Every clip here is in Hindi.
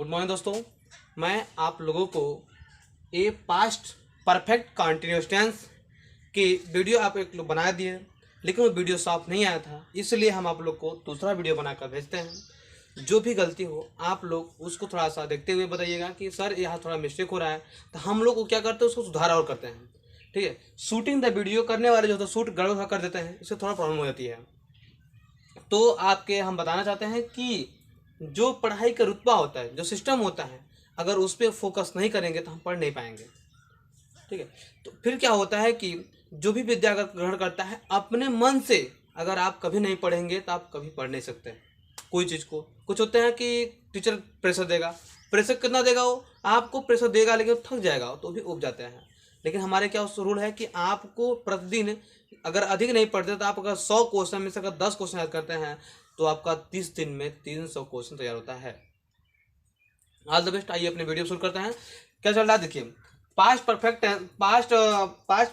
गुड मॉर्निंग दोस्तों। मैं आप लोगों को a past perfect continuous tense की वीडियो आप एक लोग बना दिए, लेकिन वो वीडियो साफ नहीं आया था, इसलिए हम आप लोग को दूसरा वीडियो बनाकर भेजते हैं। जो भी गलती हो आप लोग उसको थोड़ा सा देखते हुए बताइएगा कि सर यहाँ थोड़ा मिस्टेक हो रहा है, तो हम लोग को क्या करते हैं उसको सुधार और करते हैं। ठीक है, शूटिंग द वीडियो करने वाले जो होता है शूट गड़बड़ कर देते हैं, इससे थोड़ा प्रॉब्लम हो जाती है। तो आपके हम बताना चाहते हैं कि जो पढ़ाई का रुतबा होता है, जो सिस्टम होता है, अगर उस पर फोकस नहीं करेंगे तो हम पढ़ नहीं पाएंगे। ठीक है, तो फिर क्या होता है कि जो भी विद्या अगर ग्रहण करता है अपने मन से, अगर आप कभी नहीं पढ़ेंगे तो आप कभी पढ़ नहीं सकते कोई चीज़ को। कुछ होते हैं कि टीचर प्रेशर देगा, प्रेशर कितना देगा, वो आपको प्रेशर देगा लेकिन थक जाएगा तो भी उब जाते हैं। लेकिन हमारे क्या उस रूल है कि आपको प्रतिदिन अगर अधिक नहीं पढ़ते तो आप अगर 100 क्वेश्चन में से अगर 10 क्वेश्चन याद करते हैं तो आपका 30 दिन में 300 क्वेश्चन तैयार होता है। All the best. आइए अपने वीडियो शुरू करते हैं। क्या चल रहा है देखिए, पास्ट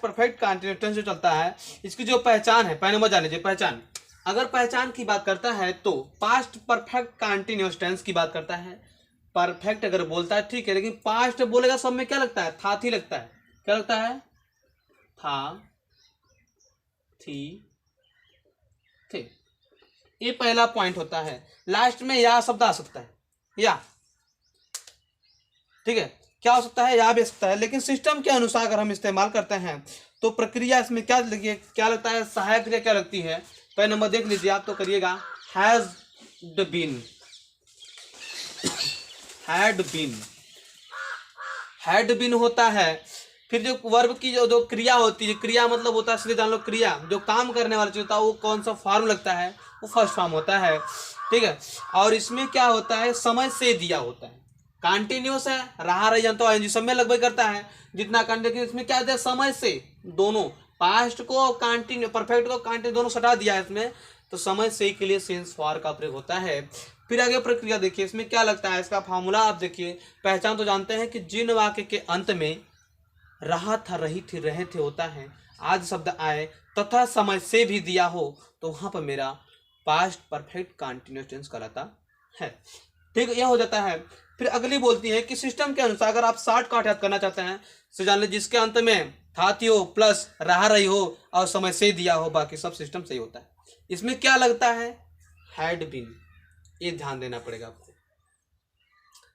परफेक्ट कंटीन्यूअस टेंस जो चलता है, इसकी जो पहचान है, पहले मत जान लीजिए पहचान। अगर पहचान की बात करता है तो पास्ट परफेक्ट कंटीन्यूअस टेंस की बात करता है। परफेक्ट अगर बोलता है ठीक है, लेकिन पास्ट बोलेगा सब में क्या लगता है, था थी लगता है। क्या लगता है, था थी थे। ये पहला पॉइंट होता है। लास्ट में या शब्द आ सकता है, या ठीक है, क्या हो सकता है, या भी सकता है। लेकिन सिस्टम के अनुसार अगर हम इस्तेमाल करते हैं तो प्रक्रिया इसमें क्या लिखिए, क्या लगता है, सहायक क्रिया क्या लगती है। पहले नंबर देख लीजिए आप तो करिएगा, हैज बीन, हैड बीन होता है। फिर जो वर्ब की जो क्रिया होती है, क्रिया मतलब होता है, इसलिए जान लो क्रिया जो काम करने वाला चीज होता है वो कौन सा फॉर्म लगता है, वो फर्स्ट फॉर्म होता है। ठीक है, और इसमें क्या होता है, समय से दिया होता है। कंटिन्यूस है, रहा रही तो आईएनजी सब में लगभग करता है जितना कंटिन्यूस। इसमें क्या होता है, समय से, दोनों पास्ट को कंटिन्यू परफेक्ट को कंटिन्यू दोनों सटा दिया है इसमें, तो समय से के लिए सिंस फॉर का प्रयोग होता है। फिर आगे प्रक्रिया देखिए, इसमें क्या लगता है, इसका फार्मूला आप देखिए। पहचान तो जानते हैं कि जिन वाक्य के अंत में रहा था, रही थी, रहे थे होता है, आज शब्द आए तथा समय से भी दिया हो तो वहां पर मेरा पास्ट परफेक्ट कंटीन्यूअस टेंस कहलाता है। ठीक, यह हो जाता है। फिर अगली बोलती है कि सिस्टम के अनुसार अगर आप शॉर्टकट याद करना चाहते हैं तो जान लीजिए जिसके अंत में था थी हो प्लस रहा रही हो और समय से दिया हो, बाकी सब सिस्टम सही होता है। इसमें क्या लगता है, हैड बीन, ये ध्यान देना पड़ेगा आपको।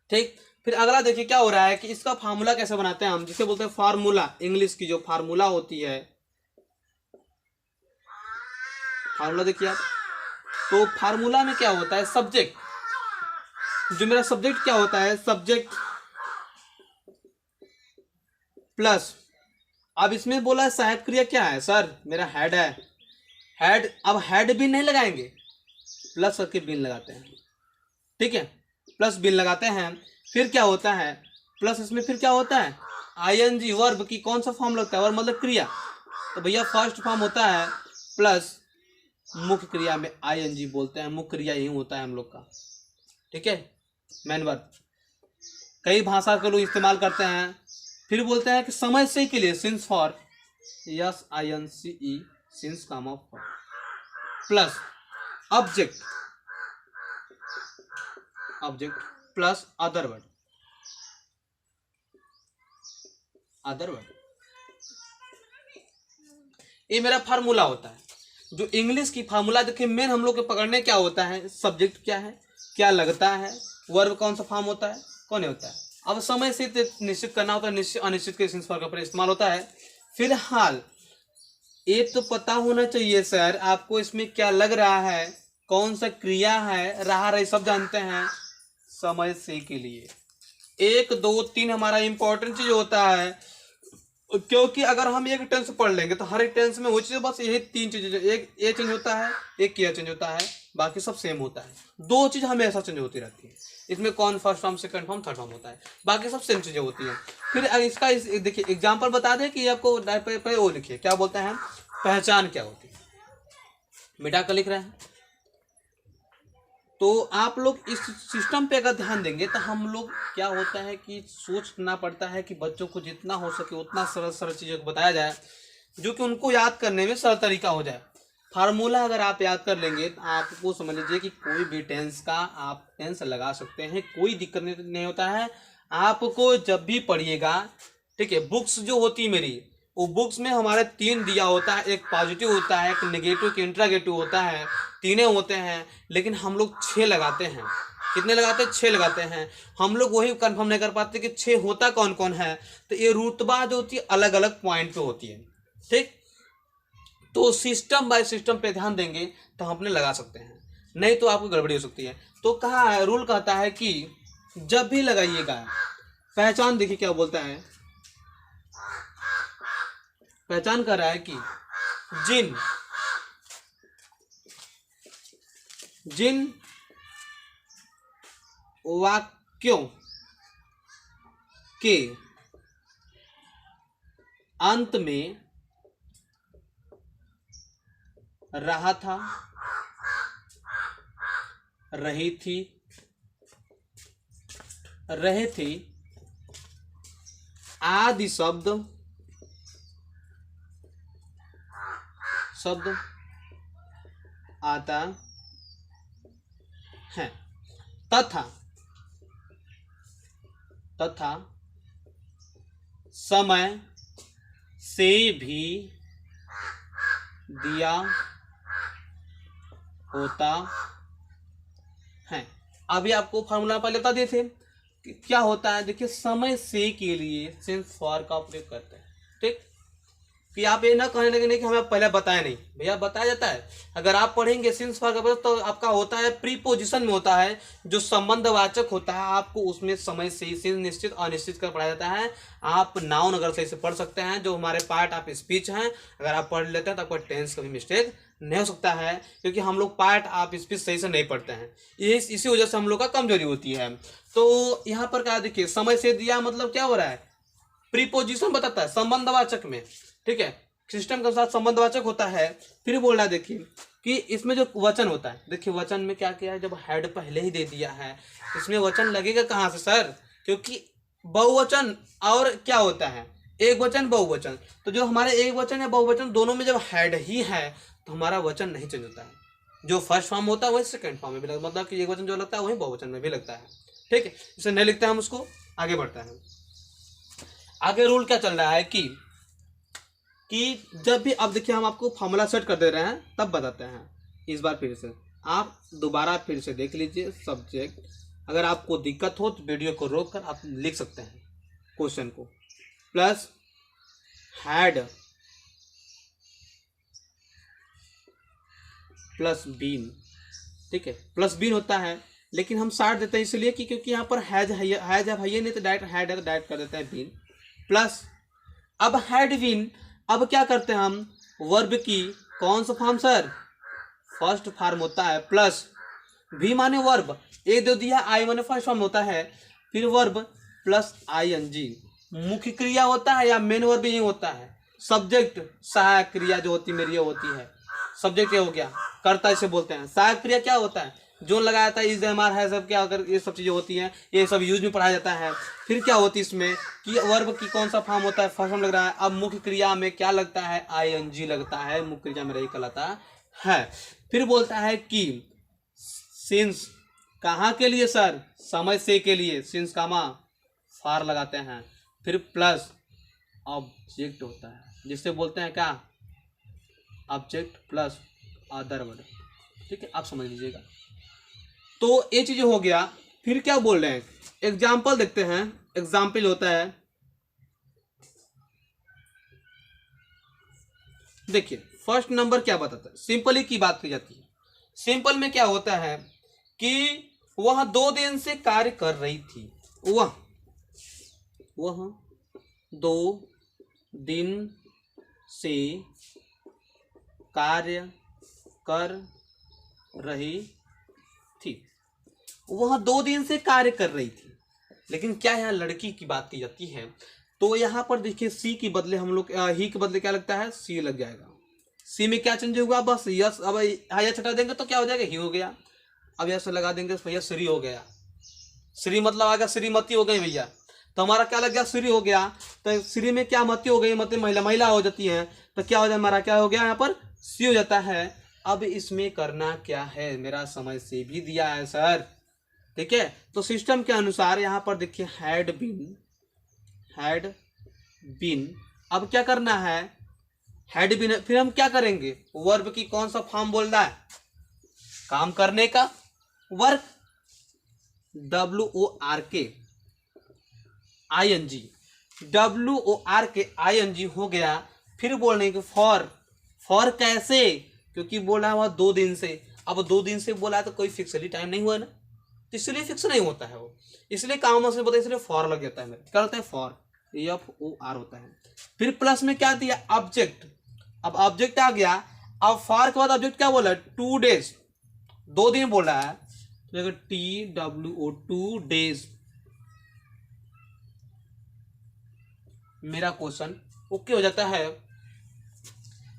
ठीक, फिर अगला देखिए क्या हो रहा है कि इसका फार्मूला कैसे बनाते हैं हम, जिसे बोलते हैं फार्मूला। इंग्लिश की जो फार्मूला होती है, फार्मूला देखिए आप, तो फार्मूला में क्या होता है, सब्जेक्ट, जो मेरा सब्जेक्ट क्या होता है, सब्जेक्ट प्लस, अब इसमें बोला है सहायक क्रिया क्या है, सर मेरा हेड है, हेड, अब हेड बिन नहीं लगाएंगे, प्लस करके बिन लगाते हैं। ठीक है, प्लस बिन लगाते हैं। फिर क्या होता है, प्लस इसमें फिर क्या होता है, आईएनजी वर्ब की कौन सा फॉर्म लगता है, वर्ब मतलब क्रिया, तो भैया फर्स्ट फॉर्म होता है प्लस मुख्य क्रिया में आईएनजी बोलते हैं, मुख्य क्रिया यही होता है हम लोग का। ठीक है, मेन वर्ब कई भाषा के लोग इस्तेमाल करते हैं। फिर बोलते हैं कि समय से के लिए since for, S I N C E, since comma for, plus object, object plus other word, other word, ये मेरा फार्मूला होता है। जो इंग्लिश की फार्मूला देखिए, मेन हम लोग के पकड़ने क्या होता है, सब्जेक्ट क्या है, क्या लगता है, वर्ब कौन सा फॉर्म होता है, कौन होता है। अब समय से निश्चित करना होता है, निश्चित अनिश्चित के सिंस फॉर का इस्तेमाल होता है। फिलहाल ये तो पता होना चाहिए सर आपको इसमें क्या लग रहा है, कौन सा क्रिया है, रहा रही सब जानते हैं। समय से के लिए 1 2 3 हमारा इंपॉर्टेंट चीज होता है, क्योंकि अगर हम एक टेंस पढ़ लेंगे तो हर एक टेंस में वो चीज, बस यही 3 चीजें, एक ये चेंज होता है, एक किया चेंज होता है, बाकी सब सेम होता है। 2 चीज हमेशा चेंज होती रहती है, इसमें कौन first form, second form, third form होता है, बाकी सब सेम चीजें होती है। फिर इसका देखिए एग्जाम्पल बता दें कि आपको वो लिखिए, क्या बोलते हैं, पहचान क्या होती है, मिटा कर लिख रहे हैं। तो आप लोग इस सिस्टम पे अगर ध्यान देंगे तो हम लोग क्या होता है कि सोचना पड़ता है कि बच्चों को जितना हो सके उतना सरल सरल चीज़ों को बताया जाए जो कि उनको याद करने में सरल तरीका हो जाए। फार्मूला अगर आप याद कर लेंगे तो आपको समझ लीजिए कि कोई भी टेंस का आप टेंस लगा सकते हैं, कोई दिक्कत नहीं होता है। आपको जब भी पढ़िएगा, ठीक है, बुक्स जो होती है मेरी, वो बुक्स में हमारे 3 दिया होता है, एक पॉजिटिव होता है, एक नेगेटिव, एक इंट्रागेटिव होता है, 3 होते हैं, लेकिन हम लोग 6 लगाते हैं। कितने लगाते हैं? 6 लगाते हैं। हम लोग वही कंफर्म नहीं कर पाते कि 6 होता कौन कौन है। तो ये रुतबा जो होती है अलग अलग पॉइंट पे होती है, ठीक। तो सिस्टम बाय सिस्टम पे ध्यान देंगे तो हम अपने लगा सकते हैं, नहीं तो आपको गड़बड़ी हो सकती है। तो कहा है, रूल कहता है कि जब भी लगाइएगा, पहचान देखिए क्या बोलता है, पहचान कर रहा है कि जिन जिन वाक्यों के अंत में रहा था, रही थी, रहे थे आदि शब्द आता है, तथा समय से भी दिया होता है। अभी आपको फॉर्मूला पहले बता दिए थे कि क्या होता है। देखिए, समय से के लिए सिंस फॉर का उपयोग करते हैं, ठीक। कि आप ये ना कहने लगे नहीं कि हमें पहले बताया नहीं, भैया बताया जाता है। अगर आप पढ़ेंगे सिंस फॉर का तो आपका होता है प्रीपोजिशन में होता है, जो संबंधवाचक होता है, आपको उसमें समय से सिंस निश्चित अनिश्चित कर पढ़ाया जाता है। आप नाउन अगर सही से पढ़ सकते हैं, जो हमारे पार्ट ऑफ स्पीच हैं, अगर आप पढ़ लेते हैं तो आपका टेंस कभी मिस्टेक नहीं हो सकता है, क्योंकि हम लोग पार्ट ऑफ स्पीच सही से नहीं पढ़ते हैं। ये इसी वजह से हम लोग का कमजोरी होती है। तो यहाँ पर क्या देखिए, समय से दिया मतलब क्या हो रहा है, प्रीपोजिशन बताता है संबंधवाचक में, ठीक है, सिस्टम के साथ संबंधवाचक होता है। फिर बोल रहा है देखिए कि इसमें जो वचन होता है, देखिए वचन में क्या किया है, जब हेड पहले ही दे दिया है, इसमें वचन लगेगा कहाँ से सर, क्योंकि बहुवचन और क्या होता है, एक वचन बहुवचन। तो जो हमारे एक वचन या बहुवचन दोनों में जब हेड ही है तो हमारा वचन नहीं चेंज होता है। जो फर्स्ट फॉर्म होता है वही सेकंड फॉर्म में भी लगता है, मतलब कि एक वचन जो लगता है वही बहुवचन में भी लगता है, ठीक है। इसे नहीं लिखते हम उसको, आगे बढ़ता है। आगे रूल क्या चल रहा है कि जब भी, अब देखिए हम आपको फॉर्मूला सेट कर दे रहे हैं तब बताते हैं। इस बार फिर से आप दोबारा फिर से देख लीजिए सब्जेक्ट। अगर आपको दिक्कत हो तो वीडियो को रोक कर आप लिख सकते हैं क्वेश्चन को, प्लस हैड प्लस बीन, ठीक है, प्लस बीन होता है, लेकिन हम साइड देते हैं इसलिए कि क्योंकि यहाँ पर हैज है नहीं, तो डायरेक्ट हैड है तो डायरेक्ट कर देते हैं बीन प्लस। अब हैड बीन, अब क्या करते हैं हम, वर्ब की कौन सा फॉर्म सर, फर्स्ट फॉर्म होता है, प्लस भी माने वर्ब, ए दे दिया, आई माने फर्स्ट फॉर्म होता है, फिर वर्ब प्लस आईएनजी, मुख्य क्रिया होता है या मेन वर्ब यही होता है। सब्जेक्ट सहायक क्रिया जो होती मेरी ये होती है, सब्जेक्ट ये हो गया, कर्ता इसे बोलते हैं। सहायक क्रिया क्या होता है, जो लगाया था, इज एम आर है, सब क्या अगर ये सब चीजें होती हैं, ये सब यूज में पढ़ाया जाता है। फिर क्या होती है इसमें कि वर्ब की कौन सा फॉर्म होता है, फर्स्ट फॉर्म लग रहा है। अब मुख्य क्रिया में क्या लगता है, आईएनजी लगता है, मुख्य क्रिया में रही कहलाता है। फिर बोलता है कि सिंस कहाँ के लिए सर, समय से के लिए, सिंस कामा फार लगाते हैं, फिर प्लस ऑब्जेक्ट होता है, जिससे बोलते हैं क्या, ऑब्जेक्ट प्लस अदर वर्ड, ठीक है, आप समझ लीजिएगा। तो ये चीज हो गया। फिर क्या बोल रहे हैं, एग्जाम्पल देखते हैं। एग्जाम्पल होता है, देखिए फर्स्ट नंबर क्या बताता है, सिंपली की बात की जाती है। सिंपल में क्या होता है कि वह 2 दिन से कार्य कर रही थी, वह 2 दिन से कार्य कर रही थी, वह 2 दिन से कार्य कर रही थी। लेकिन क्या यहाँ लड़की की बात की जाती है, तो यहाँ पर देखिए सी के बदले हम लोग ही के बदले क्या लगता है, सी लग जाएगा। सी में क्या चेंज होगा, बस यस, अब यस हटा देंगे तो क्या हो जाएगा, ही हो गया। अब यस लगा देंगे तो भैया श्री हो गया। श्री मतलब आगे श्रीमती हो गई भैया, तो हमारा क्या लग गया, श्री हो गया। तो श्री में क्या मती हो गई, मती महिला हो जाती है, तो क्या हो जाए हमारा, क्या हो गया यहाँ पर सी हो जाता है। अब इसमें करना क्या है, मेरा समझ से भी दिया है सर, ठीक है। तो सिस्टम के अनुसार यहाँ पर देखिए हैड बीन, अब क्या करना है, हैड बीन, फिर हम क्या करेंगे, वर्ब की कौन सा फॉर्म बोल रहा है, काम करने का, work, WORK ING, WORK ING हो गया। फिर बोलने के फॉर कैसे, क्योंकि बोला है वह 2 दिन से, अब 2 दिन से बोला है तो कोई फिक्सली टाइम नहीं हुआ ना, तो इसलिए फिक्स नहीं होता है वो, इसलिए काम से बोलते, इसलिए फॉर लग जाता है मेरे, क्या होता है फॉर, FOR होता है। फिर प्लस में क्या दिया, ऑब्जेक्ट, अब ऑब्जेक्ट आ गया, अब फॉर के बाद ऑब्जेक्ट क्या बोला, 2 डेज, 2 दिन बोला है, तो TWO 2 डेज, मेरा क्वेश्चन ओके हो जाता है।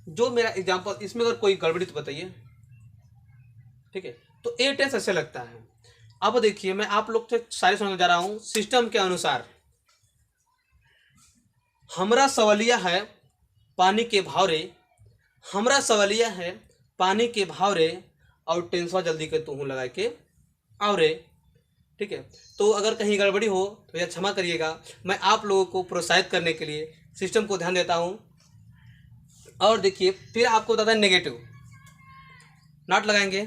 जो मेरा एग्जांपल, इसमें अगर कोई गड़बड़ी तो बताइए, ठीक है। तो ए टेंस ऐसे लगता है। अब देखिए मैं आप लोग से सारे समझ जा रहा हूं, सिस्टम के अनुसार हमरा सवालिया है पानी के भाव रे, हमरा सवालिया है पानी के भाव रे, और टेंसवा जल्दी के तू लगा के और रे, ठीक है। तो अगर कहीं गड़बड़ी हो तो यह क्षमा करिएगा, मैं आप लोगों को प्रोत्साहित करने के लिए सिस्टम को ध्यान देता हूं। और देखिए फिर आपको बताता है नेगेटिव, नॉट लगाएंगे,